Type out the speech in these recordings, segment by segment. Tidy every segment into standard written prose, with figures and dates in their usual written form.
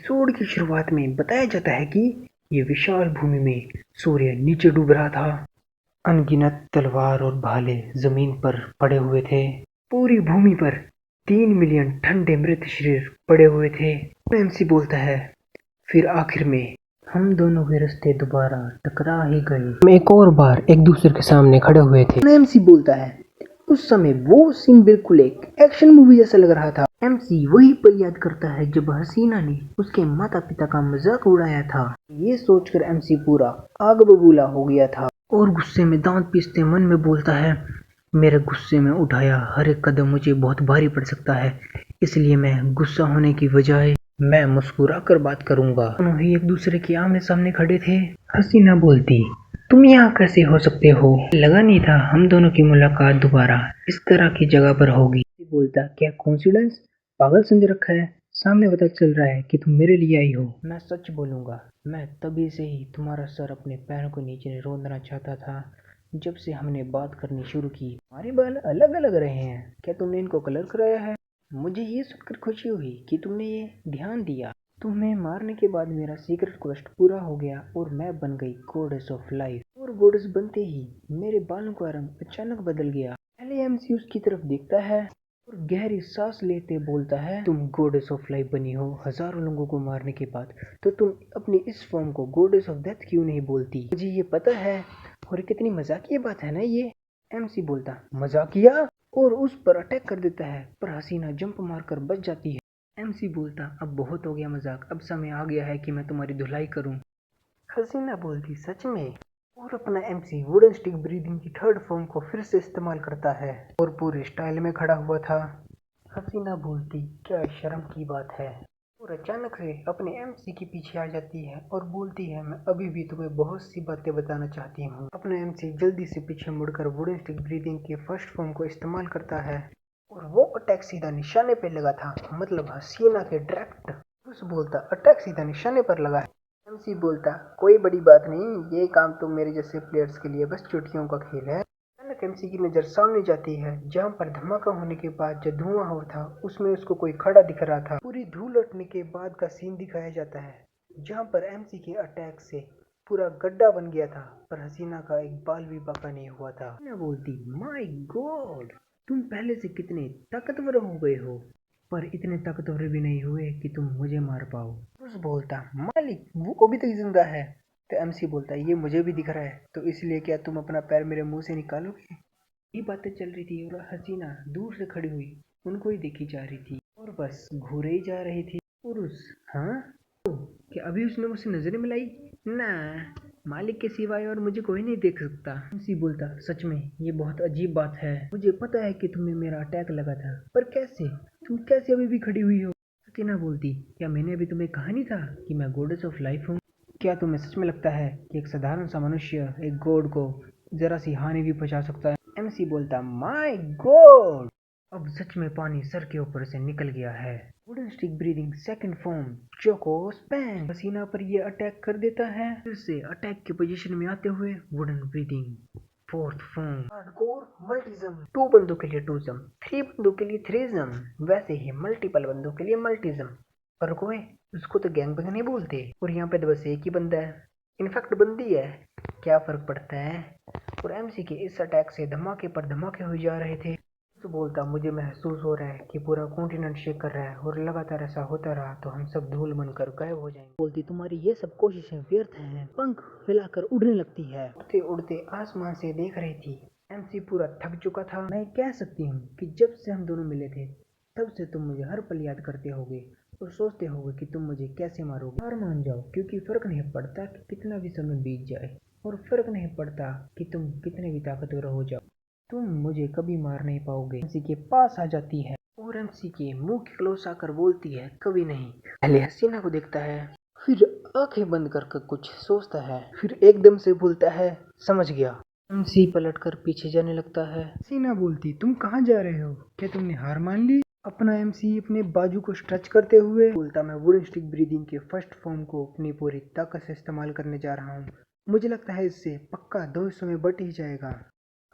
Episode की शुरुआत में बताया जाता है कि ये विशाल भूमि में सूर्य नीचे डूब रहा था। अनगिनत तलवार और भाले जमीन पर पड़े हुए थे। पूरी भूमि पर 3 मिलियन ठंडे मृत शरीर पड़े हुए थे। एमसी बोलता है, फिर आखिर में हम दोनों के रास्ते दोबारा टकरा ही गए। हम एक और बार एक दूसरे के सामने खड़े हुए थे। एमसी बोलता है, उस समय वो सीन बिल्कुल एक एक्शन मूवी जैसा लग रहा था। एमसी वही पल याद करता है जब हसीना ने उसके माता पिता का मजाक उड़ाया था। ये सोचकर एमसी पूरा आग बबूला हो गया था और गुस्से में दांत पीसते मन में बोलता है, मेरे गुस्से में उठाया हर एक कदम मुझे बहुत भारी पड़ सकता है, इसलिए मैं गुस्सा होने की बजाय मैं मुस्कुरा कर बात करूंगा। दोनों ही एक दूसरे के आमने सामने खड़े थे। हसीना बोलती, तुम यहाँ कैसे हो सकते हो? लगा नहीं था हम दोनों की मुलाकात दोबारा इस तरह की जगह पर होगी। बोलता, क्या कोइंसिडेंस? पागल समझ रखा है? सामने पता चल रहा है कि तुम मेरे लिए आई हो। मैं सच बोलूंगा, मैं तभी से ही तुम्हारा सर अपने पैरों के नीचे रोंदना चाहता था। जब से हमने बात करनी शुरू की, हमारे बाल अलग अलग रहे हैं। क्या तुमने इनको कलर कराया है? मुझे ये सुनकर खुशी हुई कि तुमने ये ध्यान दिया। तुम्हें मारने के बाद मेरा सीक्रेट क्वेस्ट पूरा हो गया और मैं बन गई गॉडेस ऑफ लाइफ। और गॉडेस बनते ही मेरे बालों का रंग अचानक बदल गया। पहले एमसी उसकी तरफ देखता है और गहरी सांस लेते बोलता है, तुम गॉडेस ऑफ लाइफ बनी हो हजारों लोगों को मारने के बाद, तो तुम अपनी इस फॉर्म को गॉडेस ऑफ डेथ क्यों नहीं बोलती? मुझे ये पता है। और कितनी मजाकिया बात है ना ये। एमसी बोलता, मजाकिया? और उस पर अटैक कर देता है, पर हसीना जंप मारकर बच जाती है। एमसी बोलता, अब बहुत हो गया मजाक, अब समय आ गया है कि मैं तुम्हारी धुलाई करूं। हसीना बोलती, सच में? और अपना एमसी वुडन स्टिक ब्रीदिंग की थर्ड फॉर्म को फिर से इस्तेमाल करता है और पूरे स्टाइल में खड़ा हुआ था। हसीना बोलती, क्या शर्म की बात है। और अचानक से अपने एमसी के पीछे आ जाती है और बोलती है, मैं अभी भी तुम्हें बहुत सी बातें बताना चाहती हूँ। अपना एमसी जल्दी से पीछे मुड़कर वुडन स्टिक ब्रीदिंग के फर्स्ट फॉर्म को इस्तेमाल करता है और वो अटैक सीधा निशाने पे लगा था, मतलब हसीना के डायरेक्ट। उस बोलता, अटैक सीधा निशाने पर लगा है। एमसी बोलता, कोई बड़ी बात नहीं, ये काम तो मेरे जैसे प्लेयर्स के लिए बस चुटकियों का खेल है। अचानक एमसी की नजर सामने जाती है, जहां पर धमाका होने के बाद जो धुआं हुआ था उसमें उसको कोई खड़ा दिख रहा था। पूरी धूल उठने के बाद का सीन दिखाया जाता है, जहां पर एमसी के अटैक से पूरा गड्ढा बन गया था, पर हसीना का एक बाल भी बाका नहीं हुआ था। हसीना बोलती, माय गॉड, तुम पहले से कितने ताकतवर हो गए हो, पर इतने ताकतवर भी नहीं हुए कि तुम मुझे मार पाओ। उस बोलता, मालिक वो अभी तक जिंदा है। तो एमसी बोलता, ये मुझे भी दिख रहा है, तो इसलिए क्या तुम अपना पैर मेरे मुंह से निकालोगे? ये बातें चल रही थी और हसीना दूर से खड़ी हुई उनको ही देखी जा रही थी और बस घूरे ही जा रही थी। और उस, हाँ, क्या अभी उसने मुझसे नजरें मिलाई? ना, मालिक के सिवाय और मुझे कोई नहीं देख सकता। एमसी बोलता, सच में ये बहुत अजीब बात है। मुझे पता है कि तुम्हें मेरा अटैक लगा था, पर कैसे? तुम कैसे अभी भी खड़ी हुई हो? हसीना बोलती, क्या मैंने अभी तुम्हें कहा नहीं था कि मैं गॉडेस ऑफ लाइफ हूँ? क्या तुम्हें सच में लगता है कि एक साधारण सा मनुष्य एक गॉड को जरा सी हानि भी पहुंचा सकता है? एमसी बोलता, माय गॉड, अब सच में पानी सर के ऊपर से निकल गया है। Wooden stick breathing second form चोको स्पैन हसीना पर ये अटैक कर देता है। फिर से अटैक की पोजीशन में आते हुए wooden breathing fourth form hardcore मल्टीजम, 2 बंदों के लिए 2 जम, 3 बंदों के लिए 3 जम, वैसे ही मल्टीपल बंदों के लिए मल्टीजम। पर कोई उसको तो गैंग बंग नहीं बोलते, और यहाँ पे तो बस एक ही बंदा है, इनफैक्ट बंदी है, क्या फर्क पड़ता है। और एमसी के इस अटैक से धमाके पर धमाके हुए जा रहे थे। तो बोलता, मुझे महसूस हो रहा है कि पूरा कॉन्टिनेंट शेक कर रहा है और लगातार ऐसा होता रहा तो हम सब धूल बनकर गायब हो जाएंगे। बोलती, तुम्हारी ये सब कोशिशें व्यर्थ हैं। पंख फैलाकर उड़ने लगती है, उड़ते उड़ते आसमान से देख रही थी। एमसी पूरा थक चुका था। मैं कह सकती हूँ कि जब से हम दोनों मिले थे तब से तुम मुझे हर पल याद करते होगे और सोचते होगे कि तुम मुझे कैसे मारोगे। हार मान जाओ, क्योंकि फर्क नहीं पड़ता कि कितना भी समय बीत जाए, और फर्क नहीं पड़ता कि तुम कितने भी ताकतवर हो जाओ, तुम मुझे कभी मार नहीं पाओगे। एमसी के पास आ जाती है और एमसी के मुंह के क्लोज आकर बोलती है, कभी नहीं। पहले हसीना को देखता है, फिर आंखें बंद कर कुछ सोचता है, फिर एकदम से बोलता है, समझ गया। एमसी पलटकर पीछे जाने लगता है। हसीना बोलती, तुम कहाँ जा रहे हो? क्या तुमने हार मान ली? अपना एमसी अपने बाजू को स्ट्रेच करते हुए बोलता, मैं वुडन स्टिक ब्रीदिंग के फर्स्ट फॉर्म को अपनी पूरी ताकत से इस्तेमाल करने जा रहा हूँ। मुझे लगता है इससे पक्का 2 हिस्सों में बट ही जाएगा।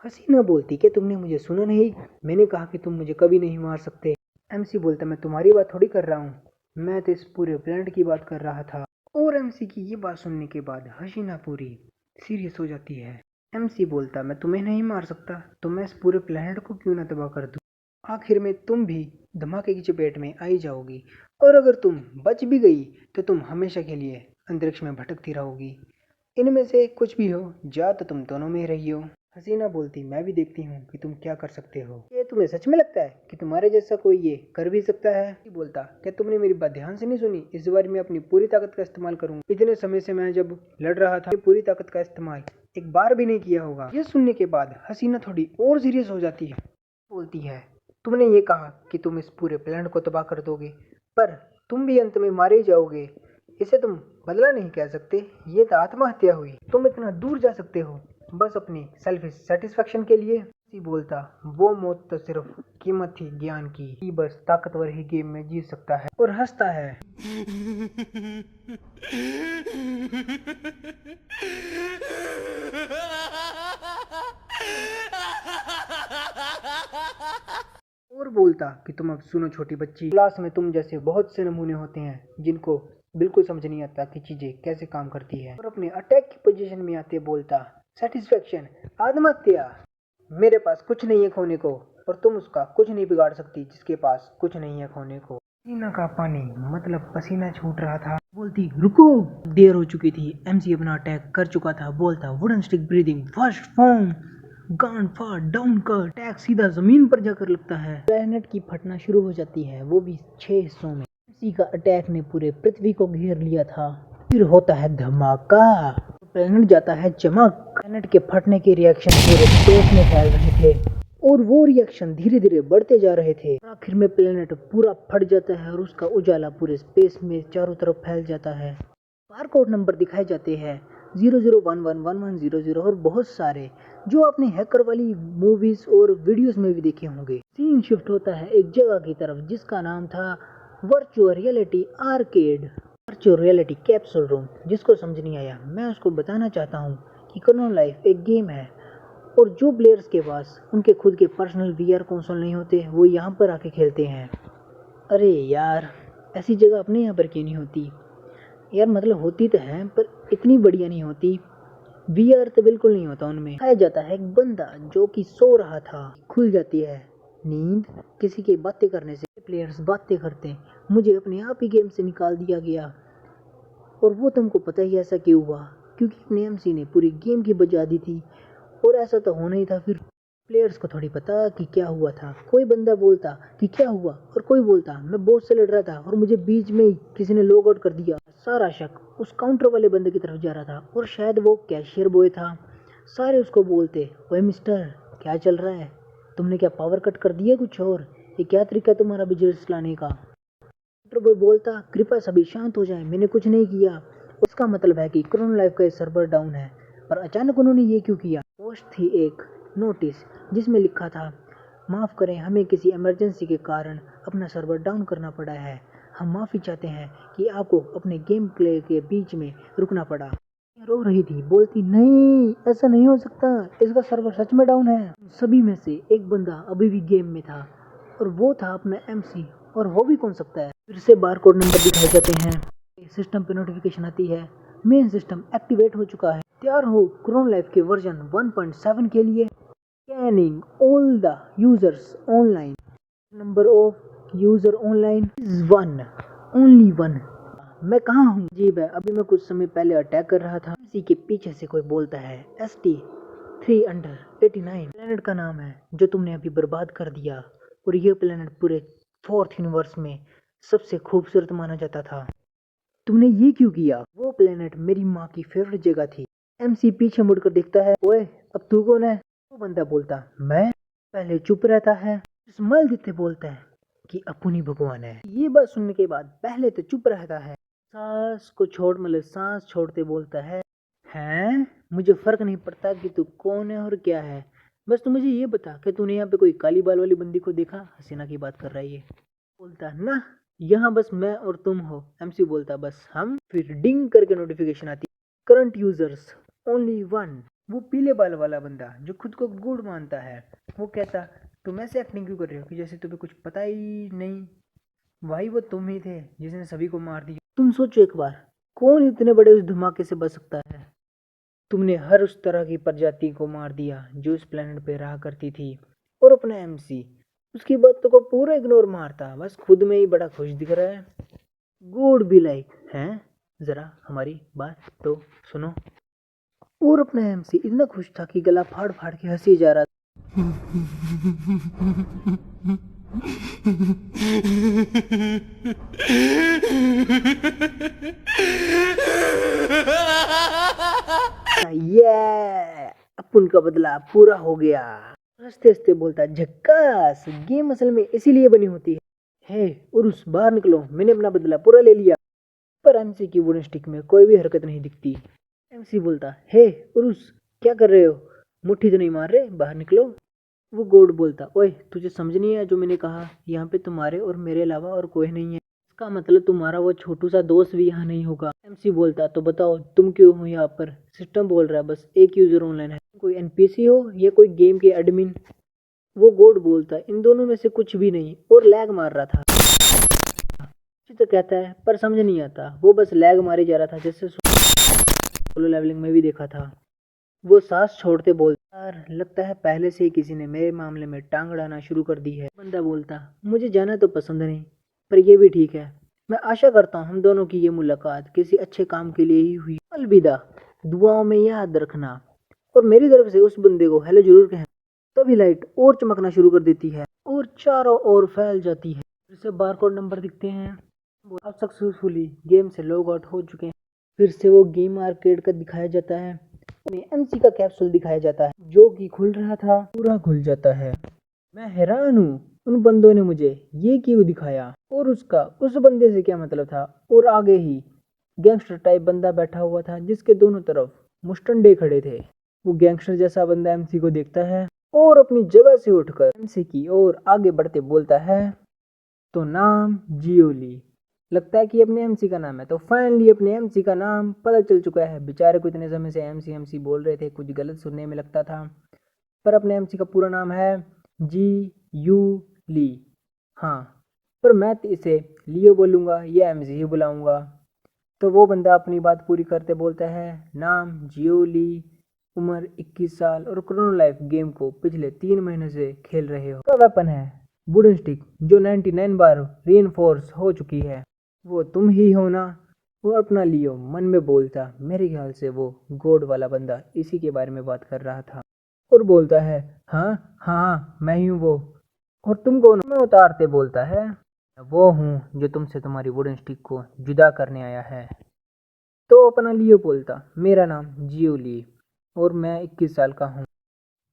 हसीना बोलती, क्या तुमने मुझे सुना नहीं? मैंने कहा कि तुम मुझे कभी नहीं मार सकते। एमसी बोलता, मैं तुम्हारी बात थोड़ी कर रहा हूँ, मैं तो इस पूरे प्लेनेट की बात कर रहा था। और एमसी की ये बात सुनने के बाद हसीना पूरी सीरियस हो जाती है। एमसी बोलता, मैं तुम्हें नहीं मार सकता तो मैं इस पूरे प्लेनेट को क्यों ना तबाह कर दूं। आखिर में तुम भी धमाके की चपेट में आई जाओगी, और अगर तुम बच भी गई तो तुम हमेशा के लिए अंतरिक्ष में भटकती रहोगी। इनमें से कुछ भी हो, जा तो तुम दोनों में ही रही हो। हसीना बोलती, मैं भी देखती हूँ कि तुम क्या कर सकते हो। ये तुम्हें सच में लगता है कि तुम्हारे जैसा कोई ये कर भी सकता है? बोलता, क्या तुमने मेरी बात ध्यान से नहीं सुनी? इस बार मैं अपनी पूरी ताकत का इस्तेमाल करूंगा। इतने समय से मैं जब लड़ रहा था, पूरी ताकत का इस्तेमाल एक बार भी नहीं किया होगा। ये सुनने के बाद हसीना थोड़ी और सीरियस हो जाती है। बोलती है, तुमने ये कहा कि तुम इस पूरे प्लान को तबाह कर दोगे, पर तुम भी अंत में मारे ही जाओगे। इसे तुम बदला नहीं कह सकते, ये तो आत्महत्या हुई। तुम इतना दूर जा सकते हो बस अपनी सेल्फ सेटिस्फेक्शन के लिए? इसी बोलता, वो मौत तो सिर्फ कीमत थी ज्ञान की, कि बस ताकतवर ही गेम में जीत सकता है। और हंसता है। और बोलता कि तुम अब सुनो छोटी बच्ची, क्लास में तुम जैसे बहुत से नमूने होते हैं जिनको बिल्कुल समझ नहीं आता कि चीजें कैसे काम करती है। और अपने अटैक की पोजीशन में आते बोलता, सेटिस्फेक्शन, आत्महत्या। मेरे पास कुछ नहीं है खोने को, और तुम उसका कुछ नहीं बिगाड़ सकती जिसके पास कुछ नहीं है खोने को। पसीना का पानी मतलब पसीना छूट रहा था। बोलती, रुको। देर हो चुकी थी, एमसी अपना अटैक कर चुका था। बोलता, wooden stick breathing first form, गान फार डाउन का अटैक सीधा जमीन पर जाकर लगता है। प्लेनेट की फटना शुरू हो जाती है, वो भी 6 हिस्सों में। एमसी का अटैक ने पूरे पृथ्वी को घेर लिया था। फिर होता है धमाका, प्लेनेट जाता है चमक। प्लेनेट के फटने के रिएक्शन पूरे स्पेस में फैल रहे थे, और वो रिएक्शन धीरे धीरे बढ़ते जा रहे थे। आखिर में प्लेनेट पूरा फट जाता है और उसका उजाला पूरे स्पेस में चारों तरफ फैल जाता है। बारकोड नंबर दिखाए जाते हैं 00111110 और बहुत सारे, जो आपने हैकर वाली मूवीज और वीडियोस में भी देखे होंगे। सीन शिफ्ट होता है एक जगह की तरफ जिसका नाम था virtual reality arcade, virtual reality capsule room. जिसको समझ नहीं आया, मैं उसको बताना चाहता हूँ कि क्रोनो लाइफ एक गेम है, और जो प्लेयर्स के पास उनके खुद के पर्सनल वीआर कंसोल नहीं होते, वो यहाँ पर आके खेलते हैं। अरे यार, ऐसी जगह अपने यहाँ पर क्यों नहीं होती यार? मतलब होती तो है पर इतनी बढ़िया नहीं होती। वीआर तो बिल्कुल नहीं होता उनमें। दिखाया जाता है एक बंदा जो कि सो रहा था, खुल जाती है नींद किसी के बातें करने से। प्लेयर्स बातें करते, मुझे अपने आप ही गेम से निकाल दिया गया। और वो तुमको पता ही ऐसा क्यों हुआ? क्योंकि अपने एमसी ने पूरी गेम की बजा दी थी, और ऐसा तो होना ही था। फिर प्लेयर्स को थोड़ी पता कि क्या हुआ था। कोई बंदा बोलता कि क्या हुआ, और कोई बोलता मैं बॉस से लड़ रहा था और मुझे बीच में ही किसी ने लॉग आउट कर दिया। सारा शक उस काउंटर वाले बंदे की तरफ जा रहा था, और शायद वो कैशियर बॉय था। सारे उसको बोलते, ओए मिस्टर, क्या चल रहा है? तुमने क्या पावर कट कर दिया कुछ? और ये क्या तरीका है तुम्हारा बिजनेस चलाने का? काउंटर बॉय बोलता, कृपया सभी शांत हो जाए, मैंने कुछ नहीं किया। उसका मतलब है कि क्रोनो लाइफ का सर्वर डाउन है। पर अचानक उन्होंने ये क्यों किया? पोस्ट थी एक नोटिस जिसमें लिखा था, माफ़ करें, हमें किसी इमरजेंसी के कारण अपना सर्वर डाउन करना पड़ा है। हम माफ़ी चाहते हैं कि आपको अपने गेम प्ले के बीच में रुकना पड़ा। रो रही थी, बोलती, नहीं ऐसा नहीं हो सकता, इसका सर्वर सच में डाउन है। सभी में से एक बंदा अभी भी गेम में था, और वो था अपना एमसी। और हो भी कौन सकता है? फिर से बारकोड नंबर दिखाए जाते हैं, सिस्टम पे नोटिफिकेशन आती है, मेन सिस्टम एक्टिवेट हो चुका है, तैयार हो क्रोनो लाइफ के वर्जन 1.7 के लिए। Scanning all the users online, number of user online is 1, only 1। मैं कहाँ हूँ? अजीब है, अभी मैं कुछ समय पहले अटैक कर रहा था। इसी के पीछे से कोई बोलता है, ST-389 प्लेनेट का नाम है जो तुमने अभी बर्बाद कर दिया, और ये प्लेनेट पूरे 4th यूनिवर्स में सबसे खूबसूरत माना जाता था। तुमने ये क्यों किया? वो प्लेनेट मेरी माँ की फेवरेट जगह थी। एमसी पीछे मुड़कर देखता है, ओए अब तू कौन है? वो बंदा बोलता, मैं। पहले चुप रहता है, स्माइल देते बोलता है कि अपुनी भगवान है। ये बात सुनने के बाद पहले तो चुप रहता है, सांस को छोड़ मतलब सांस छोड़ते बोलता है, हैं मुझे फर्क नहीं पड़ता कि तू कौन है और क्या है, बस तू मुझे ये बता कि तूने यहाँ पे कोई काली बाल वाली बंदी को देखा? हसीना की बात कर रहा है ये। बोलता, ना, यहाँ बस मैं और तुम हो। एमसी बोलता, बस हम? फिर डिंग करके नोटिफिकेशन आती, करंट यूजर्स ओनली 1। वो पीले बाल वाला बंदा जो खुद को गुड मानता है, वो कहता, तुम ऐसे एक्टिंग क्यों कर रहे हो कि जैसे तुम्हें कुछ पता ही नहीं? भाई वो तुम ही थे जिसने सभी को मार दिया। तुम सोचो एक बार, कौन इतने बड़े उस धमाके से बच सकता है। तुमने हर उस तरह की प्रजाति को मार दिया जो इस प्लेनेट पे रहा करती थी, और अपना एमसी उसकी बातों को पूरा इग्नोर मारता, बस खुद में ही बड़ा खुश दिख रहा है। गुड बी लाइक हैं, जरा हमारी बात तो सुनो। और अपना एमसी इतना खुश था कि गला फाड़ फाड़ के हंसी जा रहा था। ये अपन का बदला पूरा हो गया। हंसते हंसते बोलता, झक्कास, गेम असल में इसीलिए बनी होती है। हे उरुस, बाहर निकलो, मैंने अपना बदला पूरा ले लिया। पर एमसी की वुडन स्टिक में कोई भी हरकत नहीं दिखती। एमसी बोलता, हे उरुस, क्या कर रहे हो, मुट्ठी तो नहीं मार रहे, बाहर निकलो। वो गोड बोलता, ओए तुझे समझ नहीं आया जो मैंने कहा, यहाँ पे तुम्हारे और मेरे अलावा और कोई नहीं है, इसका मतलब तुम्हारा वो छोटू सा दोस्त भी यहाँ नहीं होगा। एमसी बोलता, तो बताओ तुम क्यों हो यहाँ पर। सिस्टम बोल रहा है बस एक यूजर ऑनलाइन है, कोई एनपीसी हो या कोई गेम के एडमिन। वो गोड बोलता, इन दोनों में से कुछ भी नहीं, और लैग मार रहा था। तो कहता है पर समझ नहीं आता, वो बस लैग मारे जा रहा था, जैसे सोलो लेवलिंग में भी देखा था। वो सांस छोड़ते बोलता, यार लगता है पहले से ही किसी ने मेरे मामले में टांग अड़ाना शुरू कर दी है। बंदा बोलता, मुझे जाना तो पसंद नहीं, पर ये भी ठीक है। मैं आशा करता हूँ हम दोनों की ये मुलाकात किसी अच्छे काम के लिए ही हुई। अलविदा, दुआओं में याद रखना, और मेरी तरफ से उस बंदे को हेलो जरूर कहना। तभी लाइट और चमकना शुरू कर देती है और चारों ओर फैल जाती है। फिर से बारकोड नंबर दिखते हैं। आप सक्सेसफुली गेम से लॉग आउट हो चुके हैं। फिर से वो गेम आर्केड का दिखाया जाता है, एमसी का कैप्सूल दिखाया जाता है जो कि खुल रहा था, पूरा खुल जाता है। मैं हैरान हूँ उन बंदों ने मुझे ये क्यों दिखाया, और उसका उस बंदे से क्या मतलब था। और आगे ही गैंगस्टर टाइप बंदा बैठा हुआ था जिसके दोनों तरफ मुस्टंडे खड़े थे। वो गैंगस्टर जैसा बंदा एमसी को देखता है और अपनी जगह से उठकर एमसी की ओर आगे बढ़ते बोलता है, तो नाम जियोली। लगता है कि अपने एमसी का नाम है। तो फाइनली अपने एमसी का नाम पता चल चुका है। बेचारे को इतने समय से एमसी एमसी बोल रहे थे, कुछ गलत सुनने में लगता था, पर अपने एमसी का पूरा नाम है जी यू ली। हाँ, पर मैं तो इसे लियो बोलूँगा या एमसी ही बुलाऊँगा। तो वो बंदा अपनी बात पूरी करते बोलता है, नाम जियो ली, उम्र 21 साल, और क्रोनो लाइफ गेम को पिछले 3 महीने से खेल रहे हो। का वेपन है वुडन स्टिक जो 99 बार रीइंफोर्स हो चुकी है। वो तुम ही हो ना। वो अपना लियो मन में बोलता, मेरे ख्याल से वो गोड वाला बंदा इसी के बारे में बात कर रहा था, और बोलता है, हाँ हाँ मैं ही हूँ वो। और तुम कौन हो? मैं उतारते बोलता है, वो हूँ जो तुमसे तुम्हारी वुडन स्टिक को जुदा करने आया है। तो अपना लियो बोलता, मेरा नाम जियो ली और मैं 21 साल का हूँ।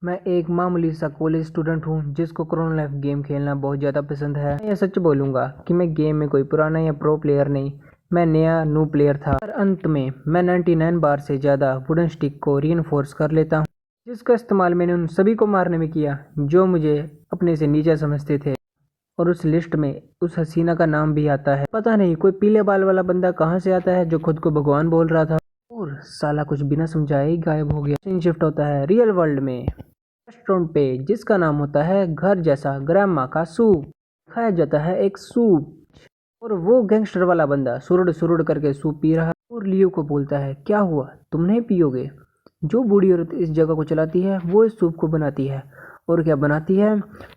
मैं एक मामूली सा कॉलेज स्टूडेंट हूँ जिसको क्रोनो लाइफ गेम खेलना बहुत ज़्यादा पसंद है। मैं ये सच बोलूँगा कि मैं गेम में कोई पुराना या प्रो प्लेयर नहीं, मैं नया न्यू प्लेयर था। पर अंत में मैं 99 बार से ज़्यादा वुडन स्टिक को रीइंफोर्स कर लेता हूँ, जिसका इस्तेमाल मैंने उन सभी को मारने में किया जो मुझे अपने से नीचा समझते थे। और उस लिस्ट में उस हसीना का नाम भी आता है। पता नहीं कोई पीले बाल वाला बंदा कहाँ से आता है जो खुद को भगवान बोल रहा था, और साला कुछ बिना समझाए ही गायब हो गया। सीन शिफ्ट होता है रियल वर्ल्ड में, रेस्टोरेंट पे जिसका नाम होता है घर जैसा ग्रामा का सूप। खाया जाता है एक सूप, और वो गैंगस्टर वाला बंदा सुरुड़ सुरुड़ करके सूप पी रहा है, और लियो को बोलता है, क्या हुआ तुम नहीं पियोगे? जो बूढ़ी औरत इस जगह को चलाती है वो इस सूप को बनाती है, और क्या बनाती है,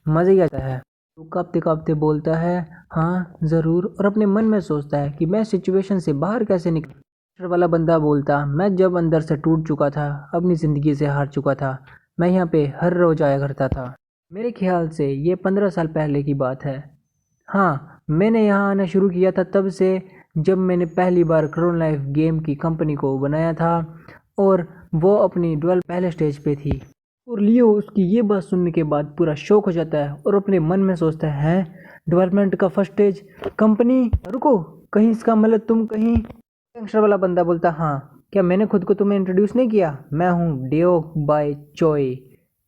मज़ा ही आता है। तो कांपते कांपते बोलता है, हाँ ज़रूर, और अपने मन में सोचता है कि मैं सिचुएशन से बाहर कैसे निकल। वाला बंदा बोलता, मैं जब अंदर से टूट चुका था, अपनी ज़िंदगी से हार चुका था, मैं यहाँ पे हर रोज़ आया करता था। मेरे ख्याल से ये 15 साल पहले की बात है। हाँ, मैंने यहाँ आना शुरू किया था तब से जब मैंने पहली बार क्रोनो लाइफ गेम की कंपनी को बनाया था, और वो अपनी डेवलप पहले स्टेज पे थी। और लियो उसकी ये बात सुनने के बाद पूरा शौक हो जाता है और अपने मन में सोचता है, डेवलपमेंट का फर्स्ट स्टेज कंपनी, रुको कहीं इसका मतलब तुम कहीं। गैंगस्टर वाला बंदा बोलता, हाँ क्या मैंने खुद को तुम्हें इंट्रोड्यूस नहीं किया? मैं हूँ डेओ बाय चोई,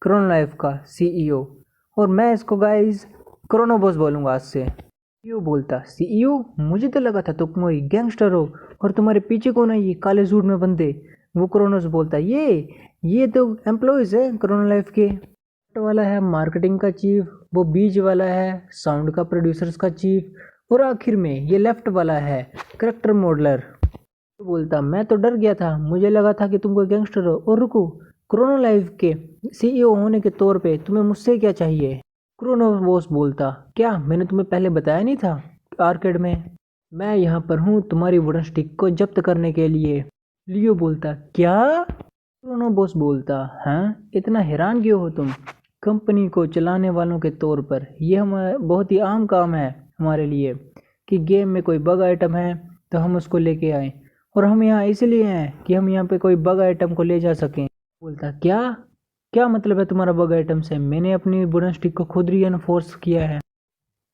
क्रोनो लाइफ का सीईओ, और मैं इसको गाइस क्रोनो बॉस बोलूँगा आज से। सीईओ बोलता, सीईओ मुझे तो लगा था तुम कोई गैंगस्टर हो, और तुम्हारे पीछे कौन है ये काले सूट में बंदे? वो क्रोनोस बोलता, ये तो एम्प्लॉयज़ है क्रोनो लाइफ के। वाला है मार्केटिंग का चीफ, वो बीच वाला है साउंड का प्रोड्यूसर्स का चीफ, और आखिर में ये लेफ्ट वाला है करेक्टर मॉडलर। बोलता मैं तो डर गया था, मुझे लगा था कि तुम कोई गैंगस्टर हो। और रुको, क्रोनो लाइफ के सीईओ होने के तौर पे तुम्हें मुझसे क्या चाहिए? क्रोनो बॉस बोलता क्या मैंने तुम्हें पहले बताया नहीं था आर्केड में? मैं यहाँ पर हूँ तुम्हारी वुडन स्टिक को जब्त करने के लिए। लियो बोलता क्या? क्रोनो बॉस बोलता हाँ, इतना हैरान क्यों हो तुम? कंपनी को चलाने वालों के तौर पर यह हमारा बहुत ही आम काम है हमारे लिए कि गेम में कोई बग आइटम है तो हम उसको लेके आए, और हम यहाँ इसलिए हैं कि हम यहाँ पे कोई बग आइटम को ले जा सकें। बोलता क्या? क्या मतलब है तुम्हारा बग आइटम से? मैंने अपनी वुडन स्टिक को खुद रीइंफोर्स किया है।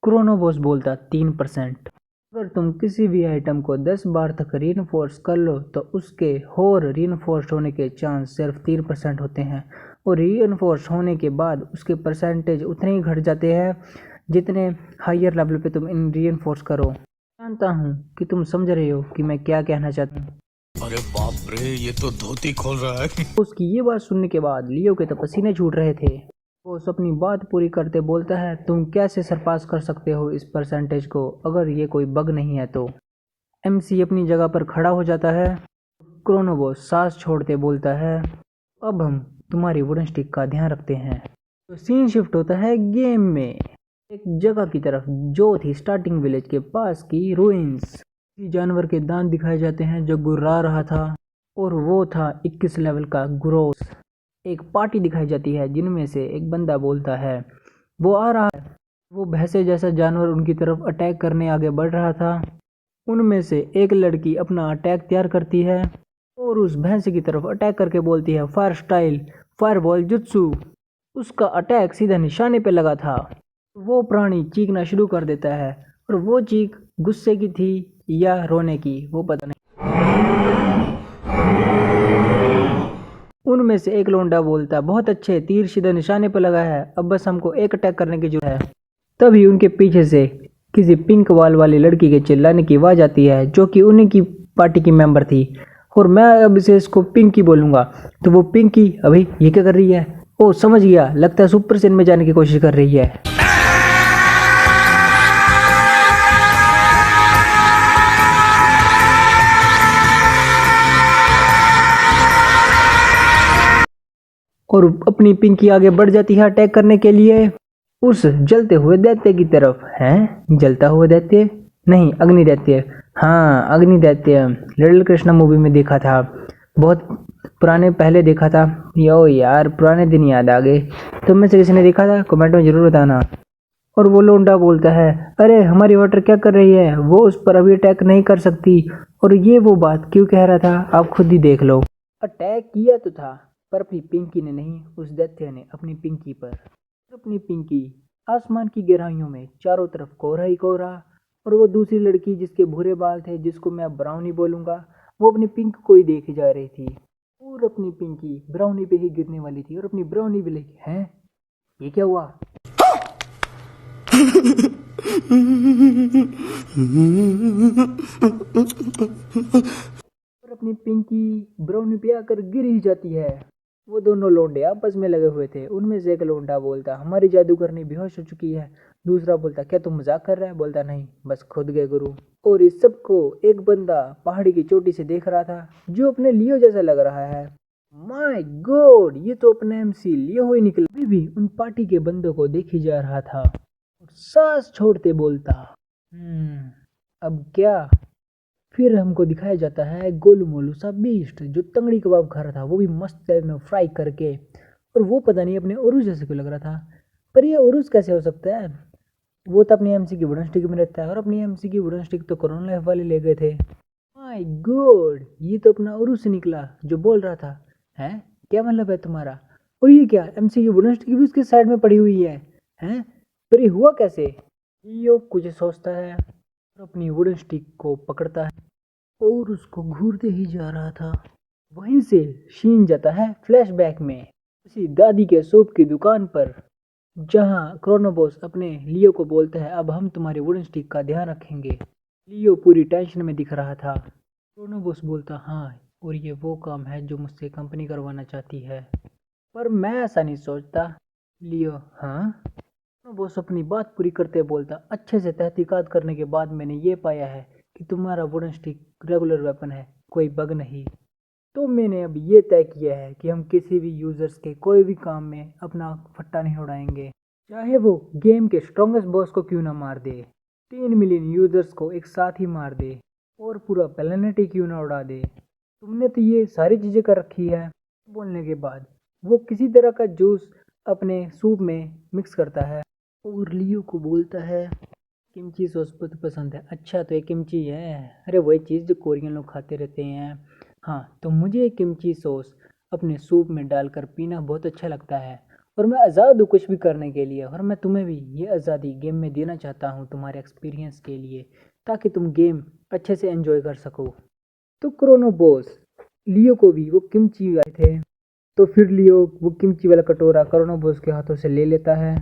क्रोनो बॉस बोलता 3%। अगर तुम किसी भी आइटम को 10 बार तक रीइंफोर्स कर लो तो उसके और रीइंफोर्स होने के चांस सिर्फ 3% होते हैं, और रीइंफोर्स होने के बाद उसके परसेंटेज उतने ही घट जाते हैं जितने हायर लेवल पे तुम इन रीइंफोर्स करो। जानता हूँ कि तुम समझ रहे हो कि मैं क्या कहना चाहता हूँ। अरे बाप रे, ये तो धोती खोल रहा है। उसकी ये बात सुनने के बाद लियो के तो पसीने छूट रहे थे। वो अपनी बात पूरी करते बोलता है तुम कैसे सरपास कर सकते हो इस परसेंटेज को अगर ये कोई बग नहीं है तो? एमसी अपनी जगह पर खड़ा हो जाता है। क्रोनोबॉस सांस छोड़ते बोलता है अब हम तुम्हारी वुडन स्टिक का ध्यान रखते हैं। तो सीन शिफ्ट होता है गेम में एक जगह की तरफ जो थी स्टार्टिंग विलेज के पास की रूइंस। जानवर के दांत दिखाए जाते हैं जो गुर्रा रहा था, और वो था 21 लेवल का ग्रोस। एक पार्टी दिखाई जाती है जिनमें से एक बंदा बोलता है वो आ रहा है। वो भैंसे जैसा जानवर उनकी तरफ अटैक करने आगे बढ़ रहा था। उनमें से एक लड़की अपना अटैक तैयार करती है और उस भैंसे की तरफ अटैक करके बोलती है फायर स्टाइल फायरबॉल जुत्सु। उसका अटैक सीधा निशाने पे लगा था। वो प्राणी चीखना शुरू कर देता है, और वो चीख गुस्से की थी या रोने की वो पता नहीं। उनमें से एक लोंडा बोलता बहुत अच्छे, तीर सीधा निशाने पर लगा है, अब बस हमको एक अटैक करने की जरूरत है। तभी उनके पीछे से किसी पिंक वाल वाली लड़की के चिल्लाने की आवाज आती है जो कि उन्हीं की पार्टी की मेंबर थी, और मैं अब इसे इसको पिंकी बोलूंगा। तो वो पिंकी अभी ये क्या कर रही है? ओ समझ गया, लगता है सुपर सेन में जाने की कोशिश कर रही है। और अपनी पिंकी आगे बढ़ जाती है अटैक करने के लिए उस जलते हुए दैत्य की तरफ। हैं, जलता हुआ दैत्य? नहीं, अग्नि दैत्य। हाँ, अग्नि दैत्य लिटिल कृष्णा मूवी में देखा था, बहुत पुराने पहले देखा था। यो यार, पुराने दिन याद आ गए। तुम में से किसी ने देखा था? कमेंट में जरूर बताना। और वो लोंडा बोलता है अरे हमारी वाटर क्या कर रही है, वो उस पर अभी अटैक नहीं कर सकती। और ये वो बात क्यों कह रहा था आप खुद ही देख लो। अटैक किया तो था पर अपनी पिंकी ने नहीं, उस दैत्य ने अपनी पिंकी पर। अपनी पिंकी आसमान की गहराइयों में चारों तरफ कोहरा ही कोहरा, और वो दूसरी लड़की जिसके भूरे बाल थे जिसको मैं ब्राउनी बोलूंगा, वो अपनी पिंक को ही देखे जा रही थी, और अपनी पिंकी ब्राउनी पे ही गिरने वाली थी, और अपनी ब्राउनी भी लगी है ये क्या हुआ। और अपनी पिंकी ब्राउनी पे आकर गिर ही जाती है। वो दोनों लोंडे आपस में लगे हुए थे। उनमें से एक लोंडा बोलता हमारी जादूगरनी बेहोश हो चुकी है। दूसरा बोलता क्या तुम मजाक कर रहे हैं? बोलता नहीं, बस खुद गए गुरु। और इस सब को एक बंदा पहाड़ी की चोटी से देख रहा था जो अपने लियो जैसा लग रहा है। माय गॉड, ये तो अपना एमसी लियो ही निकला। अभी भी उन पार्टी के बंदों को देखी जा रहा था और सांस छोड़ते बोलता अब क्या? फिर हमको दिखाया जाता है गोलू मोलू सा बीस्ट जो तंगड़ी कबाब खा रहा था, वो भी मस्त तेल में फ्राई करके। और वो पता नहीं अपने उरुस जैसे क्यों लग रहा था, पर ये उरुस कैसे हो सकता है? वो तो अपनी एमसी की वुडन स्टिक में रहता है, और अपनी एमसी की वुडन स्टिक तो कोरोना लाइफ वाले ले गए थे। माय गॉड, ये तो अपना उरुस निकला जो बोल रहा था। हैं, क्या मतलब है तुम्हारा? और ये क्या, एमसी की वुडन स्टिक भी उसके साइड में पड़ी हुई है? हैं, पर ये हुआ कैसे? यो कुछ सोचता है और अपनी वुडन स्टिक को पकड़ता है और उसको घूरते ही जा रहा था। वहीं से शीन जाता है फ्लैशबैक में उसी दादी के सूप की दुकान पर, जहां क्रोनोबॉस अपने लियो को बोलता है अब हम तुम्हारे वुडन स्टिक का ध्यान रखेंगे। लियो पूरी टेंशन में दिख रहा था। क्रोनोबॉस बोलता हाँ, और ये वो काम है जो मुझसे कंपनी करवाना चाहती है, पर मैं ऐसा नहीं सोचता। लियो हाँ? बॉस अपनी बात पूरी करते बोलता, अच्छे से तहकीकात करने के बाद मैंने ये पाया है कि तुम्हारा वुडन स्टिक रेगुलर वेपन है, कोई बग नहीं। तो मैंने अब ये तय किया है कि हम किसी भी यूजर्स के कोई भी काम में अपना फट्टा नहीं उड़ाएंगे, चाहे वो गेम के स्ट्रॉन्गेस्ट बॉस को क्यों ना मार दे, 3 मिलियन यूजर्स को एक साथ ही मार दे, और पूरा प्लेनेट ही क्यों ना उड़ा दे। तुमने तो ये सारी चीज़ें कर रखी है। बोलने के बाद वो किसी तरह का जूस अपने सूप में मिक्स करता है और लियो को बोलता है, किमची सॉस बहुत पसंद है। अच्छा तो ये किमची है, अरे वही चीज़ जो कोरियन लोग खाते रहते हैं। हाँ तो मुझे किमची सॉस अपने सूप में डालकर पीना बहुत अच्छा लगता है, और मैं आज़ाद हूँ कुछ भी करने के लिए, और मैं तुम्हें भी ये आज़ादी गेम में देना चाहता हूँ तुम्हारे एक्सपीरियंस के लिए, ताकि तुम गेम अच्छे से एंजॉय कर सको। तो क्रोनो बॉस लियो को भी वो किमची आए थे, तो फिर लियो वो किमची वाला कटोरा क्रोनो बॉस के हाथों से ले लेता है।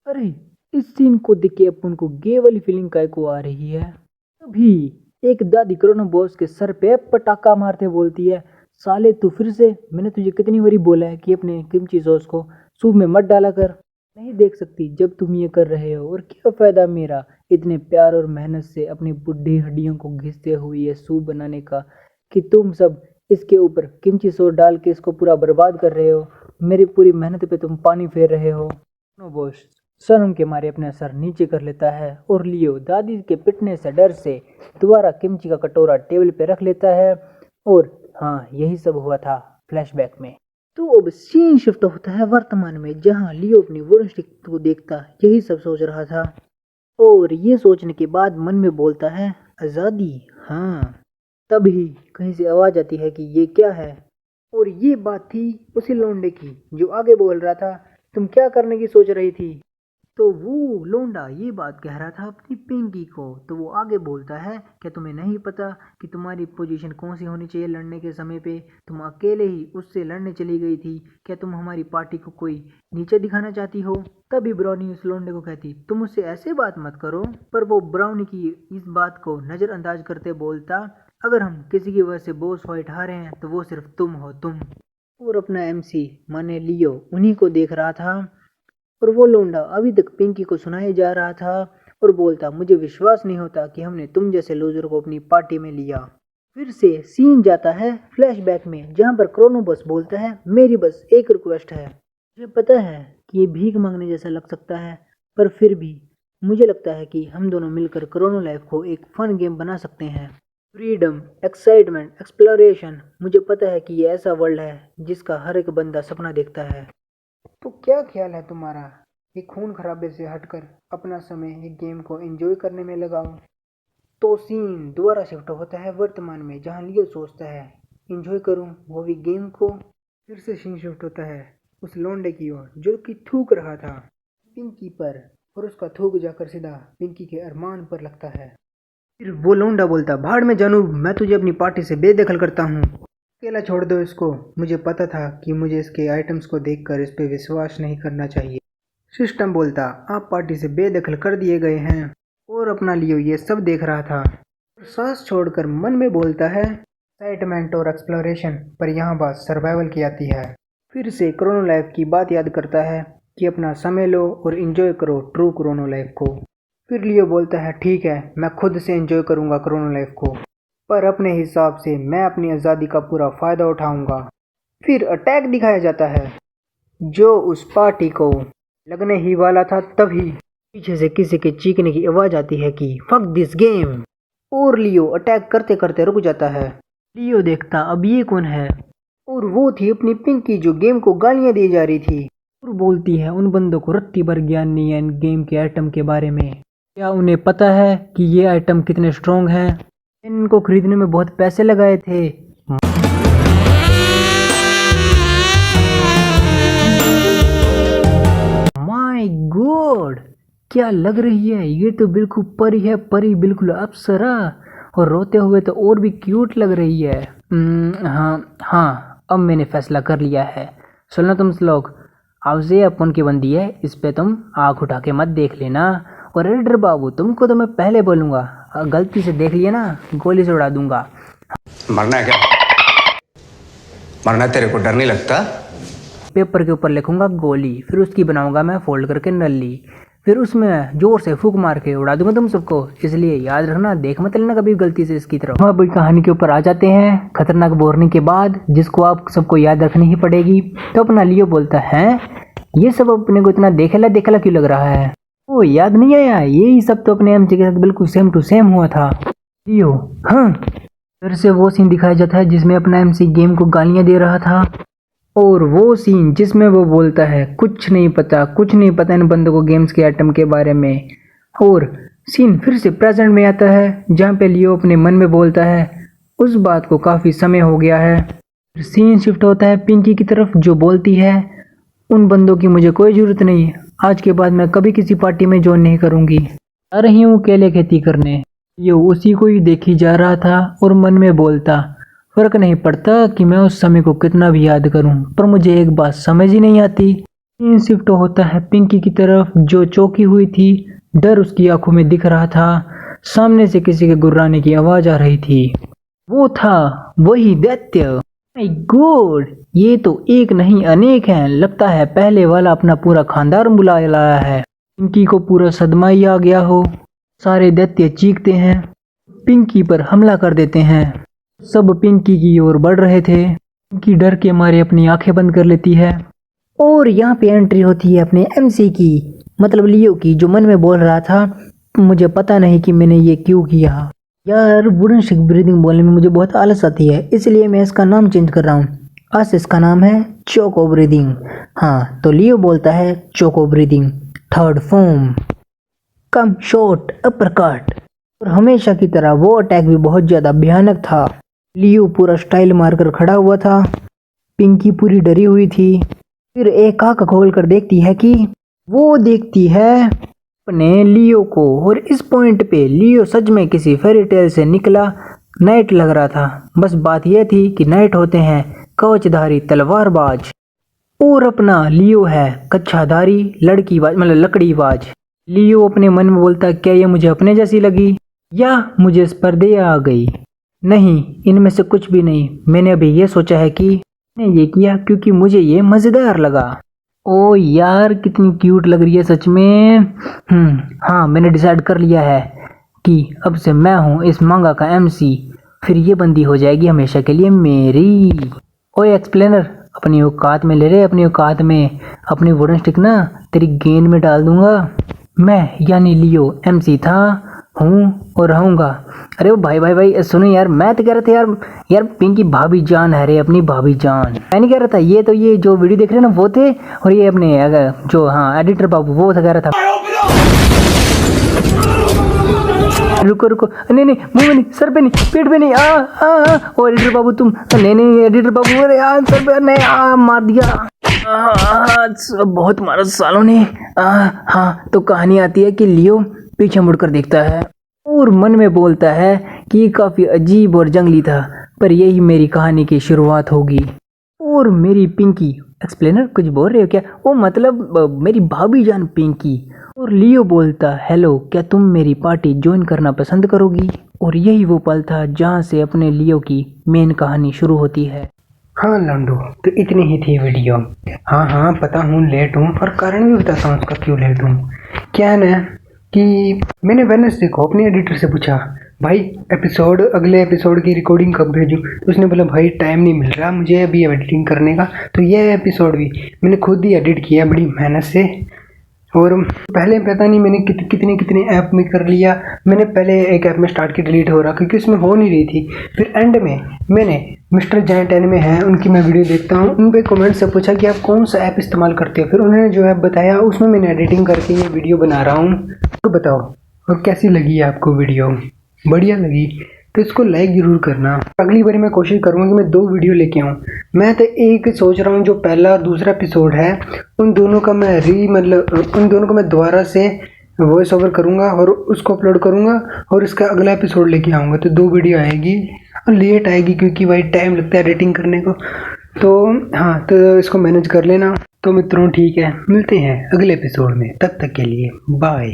अरे इस सीन को देख के अपन को गे वाली फीलिंग काय को आ रही है। तभी एक दादी क्रोनो बॉस के सर पे पटाखा मारते बोलती है, साले तू फिर से, मैंने तुझे कितनी बारी बोला है कि अपने किमची सॉस को सूप में मत डाला कर, नहीं देख सकती जब तुम ये कर रहे हो, और क्या फ़ायदा मेरा इतने प्यार और मेहनत से अपनी बुढ़ी हड्डियों को घिसते हुए ये सूप बनाने का, कि तुम सब इसके ऊपर किमची सॉस डाल के इसको पूरा बर्बाद कर रहे हो, मेरी पूरी मेहनत पे तुम पानी फेर रहे हो। क्रोनो बॉस शर्म के मारे अपना सर नीचे कर लेता है, और लियो दादी के पिटने से डर से दोबारा किमची का कटोरा टेबल पे रख लेता है। और हाँ यही सब हुआ था फ्लैशबैक में। तो अब सीन शिफ्ट होता है वर्तमान में, जहाँ लियो अपनी वुडन स्टिक को देखता यही सब सोच रहा था, और ये सोचने के बाद मन में बोलता है, आज़ादी, हाँ। तभी कहीं से आवाज़ आती है कि ये क्या है, और ये बात थी उसी लौंडे की जो आगे बोल रहा था, तुम क्या करने की सोच रही थी। तो वो लोंडा ये बात कह रहा था अपनी पिंकी को, तो वो आगे बोलता है, क्या तुम्हें नहीं पता कि तुम्हारी पोजीशन कौन सी होनी चाहिए लड़ने के समय पे, तुम अकेले ही उससे लड़ने चली गई थी, क्या तुम हमारी पार्टी को कोई नीचे दिखाना चाहती हो। तभी ब्राउनी उस लोंडे को कहती, तुम उससे ऐसे बात मत करो, पर वो ब्राउनी की इस बात को नज़रअंदाज करते बोलता, अगर हम किसी की वजह से बॉस फाइट हारे हैं तो वो सिर्फ तुम हो, तुम। और अपना एमसी माने लियो उन्हीं को देख रहा था, और वो लोंडा अभी तक पिंकी को सुनाए जा रहा था और बोलता, मुझे विश्वास नहीं होता कि हमने तुम जैसे लूजर को अपनी पार्टी में लिया। फिर से सीन जाता है फ्लैशबैक में, जहाँ पर क्रोनो बॉस बोलता है, मेरी बस एक रिक्वेस्ट है, मुझे पता है कि ये भीख मांगने जैसा लग सकता है, पर फिर भी मुझे लगता है कि हम दोनों मिलकर क्रोनो लाइफ को एक फन गेम बना सकते हैं। फ्रीडम, एक्साइटमेंट, एक्सप्लोरेशन, मुझे पता है कि ये ऐसा वर्ल्ड है जिसका हर एक बंदा सपना देखता है। तो क्या ख्याल है तुम्हारा, ये खून खराबे से हटकर अपना समय एक गेम को एंजॉय करने में लगाओ। तो सीन दोबारा शिफ्ट होता है वर्तमान में, जहाँ लियो सोचता है, एंजॉय करूं वो भी गेम को। फिर से सीन शिफ्ट होता है उस लोंडे की ओर जो कि थूक रहा था पिंकी पर, और उसका थूक जाकर सीधा पिंकी के अरमान पर लगता है। फिर वो लोंडा बोलता, भाड़ में जानू, मैं तुझे अपनी पार्टी से बेदखल करता हूँ, अकेला छोड़ दो इसको, मुझे पता था कि मुझे इसके आइटम्स को देखकर इस पे विश्वास नहीं करना चाहिए। सिस्टम बोलता, आप पार्टी से बेदखल कर दिए गए हैं, और अपना लियो ये सब देख रहा था, सांस छोड़कर मन में बोलता है, एक्साइटमेंट और एक्सप्लोरेशन, पर यहाँ बात सर्वाइवल की आती है। फिर से क्रोनो लाइफ की बात याद करता है कि अपना समय लो और एंजॉय करो ट्रू क्रोनो लाइफ को। फिर लियो बोलता है, ठीक है, मैं खुद से एंजॉय करूँगा क्रोनो लाइफ को, पर अपने हिसाब से मैं अपनी आज़ादी का पूरा फ़ायदा उठाऊंगा। फिर अटैक दिखाया जाता है जो उस पार्टी को लगने ही वाला था, तभी पीछे से किसी के चीखने की आवाज़ आती है कि फक दिस गेम, और लियो अटैक करते करते रुक जाता है। लियो देखता, अब ये कौन है, और वो थी अपनी पिंकी जो गेम को गालियाँ दी जा रही थी, और बोलती है, उन बंदों को रत्ती भर ज्ञान नहीं है इन गेम के आइटम के बारे में, क्या उन्हें पता है कि ये आइटम कितने स्ट्रॉन्ग हैं, इनको खरीदने में बहुत पैसे लगाए थे। माय गॉड, क्या लग रही है, ये तो बिल्कुल परी है, परी बिल्कुल अप्सरा, और रोते हुए तो और भी क्यूट लग रही है। हाँ, अब मैंने फैसला कर लिया है। सुनो तुम लोग, आपसे अपन की बंदी है, इस पे तुम आँख उठा के मत देख लेना, और रेडर बाबू तुमको तो मैं पहले बोलूँगा, गलती से देख लिया ना गोली से उड़ा दूंगा। मरना है क्या? मरना तेरे को डर नहीं लगता? पेपर के ऊपर लिखूंगा गोली, फिर उसकी बनाऊंगा मैं फोल्ड करके नली, फिर उसमें जोर से फूंक मार के उड़ा दूंगा तुम सबको, इसलिए याद रखना, देख मत लेना कभी गलती से इसकी तरफ। हम अभी कहानी के ऊपर आ जाते हैं खतरनाक बोरनी के बाद, जिसको आप सबको याद रखनी ही पड़ेगी। तो अपना लियो बोलता है, ये सब अपने को इतना देखेला क्यों लग रहा है? ओ याद नहीं आया, यही सब तो अपने एमसी के साथ बिल्कुल सेम टू सेम हुआ था। लियो, हाँ। फिर से वो सीन दिखाया जाता है जिसमें अपना एमसी गेम को गालियां दे रहा था, और वो सीन जिसमें वो बोलता है कुछ नहीं पता इन बंदों को गेम्स के आइटम के बारे में। और सीन फिर से प्रेजेंट में आता है जहाँ पे लियो अपने मन में बोलता है उस बात को काफ़ी समय हो गया है। फिर सीन शिफ्ट होता है पिंकी की तरफ, जो बोलती है उन बंदों की मुझे कोई ज़रूरत नहीं, आज के बाद मैं कभी किसी पार्टी में ज्वाइन नहीं करूँगी, आ रही हूँ केले खेती करने। लियो उसी को ही देखी जा रहा था और मन में बोलता, फर्क नहीं पड़ता कि मैं उस समय को कितना भी याद करूं, पर मुझे एक बात समझ ही नहीं आती। सीन शिफ्ट होता है पिंकी की तरफ, जो चौंकी हुई थी, डर उसकी आंखों में दिख रहा था। सामने से किसी के गुर्राने की आवाज आ रही थी, वो था वही दैत्य। माय गॉड, ये तो एक नहीं अनेक हैं, लगता है पहले वाला अपना पूरा खानदान बुला लाया है। पिंकी को पूरा सदमा ही आ गया हो, सारे दैत्य चीखते हैं, पिंकी पर हमला कर देते हैं। सब पिंकी की ओर बढ़ रहे थे। पिंकी डर के मारे अपनी आंखें बंद कर लेती है और यहाँ पे एंट्री होती है अपने एमसी की, मतलब लियो की, जो मन में बोल रहा था मुझे पता नहीं कि मैंने ये क्यों किया। यार वुडन स्टिक ब्रीदिंग बोलने में मुझे बहुत आलस आती है, इसलिए मैं इसका नाम चेंज कर रहा हूँ। आज से इसका नाम है चोको ब्रीदिंग। हाँ, तो लियो बोलता है चोको ब्रीदिंग थर्ड फॉर्म, कम शॉट अपर कट। और हमेशा की तरह वो अटैक भी बहुत ज़्यादा भयानक था। लियो पूरा स्टाइल मारकर खड़ा हुआ था, पिंकी पूरी डरी हुई थी। फिर एक आंख खोल कर देखती है कि वो देखती है अपने लियो को, और इस पॉइंट पे लियो सच में किसी फेरी टेल से निकला नाइट लग रहा था। बस बात यह थी कि नाइट होते हैं कवचधारी तलवारबाज, और अपना लियो है कच्छाधारी लड़कीबाज, मतलब लकड़ीबाज। लियो अपने मन में बोलता, क्या ये मुझे अपने जैसी लगी या मुझे स्पर्धे आ गई? नहीं, इनमें से कुछ भी नहीं। मैंने अभी ये सोचा है कि मैंने ये किया क्योंकि मुझे ये मज़ेदार लगा। ओ यार कितनी क्यूट लग रही है सच में। हाँ, मैंने डिसाइड कर लिया है कि अब से मैं हूँ इस मांगा का एमसी, फिर ये बंदी हो जाएगी हमेशा के लिए मेरी। ओए एक्सप्लेनर, अपनी औकात में ले रहे, अपनी औकात में अपनी वुडन स्टिक ना तेरी गेंद में डाल दूंगा। मैं यानी लियो एमसी था, हूँ और रहूँगा। अरे वो भाई सुनो यार, मैं तो कह रहा था यार पिंकी भाभी जान है रे, अपनी भाभी जान। मैं नहीं कह रहा था, ये जो वीडियो देख रहे हैं ना वो थे, और ये अपने जो हाँ एडिटर बाबू वो था, कह रहा था। रुको, नहीं मुंह में नहीं, सर पे नहीं, पेट पे नहीं, ओ एडिटर बाबू तुम, नहीं एडिटर बाबू, अरे यार सर पे नहीं, मार दिया, बहुत मारा सालों ने। हाँ, तो कहानी आती है कि लियो पीछे मुड़कर देखता है और मन में बोलता है कि ये काफ़ी अजीब और जंगली था, पर यही मेरी कहानी की शुरुआत होगी। और मेरी पिंकी, एक्सप्लेनर कुछ बोल रहे हो क्या? वो मतलब मेरी भाभी जान पिंकी। और लियो बोलता, हेलो, क्या तुम मेरी पार्टी ज्वाइन करना पसंद करोगी? और यही वो पल था जहाँ से अपने लियो की मेन कहानी शुरू होती है। हाँ लंडू, तो इतनी ही थी वीडियो। हाँ पता हूँ लेट हूँ, और कारण भी बताता हूँ उसका क्यों लेट हूँ। क्या है ना कि मैंने वेडनेसडे को अपने एडिटर से पूछा, भाई अगले एपिसोड की रिकॉर्डिंग कब भेजूँ? तो उसने बोला भाई टाइम नहीं मिल रहा मुझे अभी एडिटिंग करने का। तो यह एपिसोड भी मैंने खुद ही एडिट किया बड़ी मेहनत से, और पहले पता नहीं मैंने कितने ऐप में कर लिया। मैंने पहले एक ऐप में स्टार्ट की, डिलीट हो रहा क्योंकि उसमें हो नहीं रही थी। फिर एंड में मैंने मिस्टर जायंट एनिमे हैं, उनकी मैं वीडियो देखता हूँ, उन पे कमेंट से पूछा कि आप कौन सा ऐप इस्तेमाल करते हो। फिर उन्होंने जो ऐप बताया उसमें मैंने एडिटिंग करके ये वीडियो बना रहा हूँ। तो बताओ और कैसी लगी आपको वीडियो? बढ़िया लगी तो इसको लाइक ज़रूर करना। अगली बार मैं कोशिश करूँगा कि मैं 2 वीडियो लेके आऊँ। मैं तो एक सोच रहा हूँ, जो पहला और दूसरा एपिसोड है उन दोनों का मैं उन दोनों को मैं दोबारा से वॉइस ओवर करूँगा और उसको अपलोड करूँगा, और इसका अगला एपिसोड लेके आऊँगा। तो 2 वीडियो आएगी, और लेट आएगी क्योंकि भाई टाइम लगता है एडिटिंग करने को। तो हाँ, तो इसको मैनेज कर लेना। तो मित्रों ठीक है, मिलते हैं अगले एपिसोड में, तब तक के लिए बाय।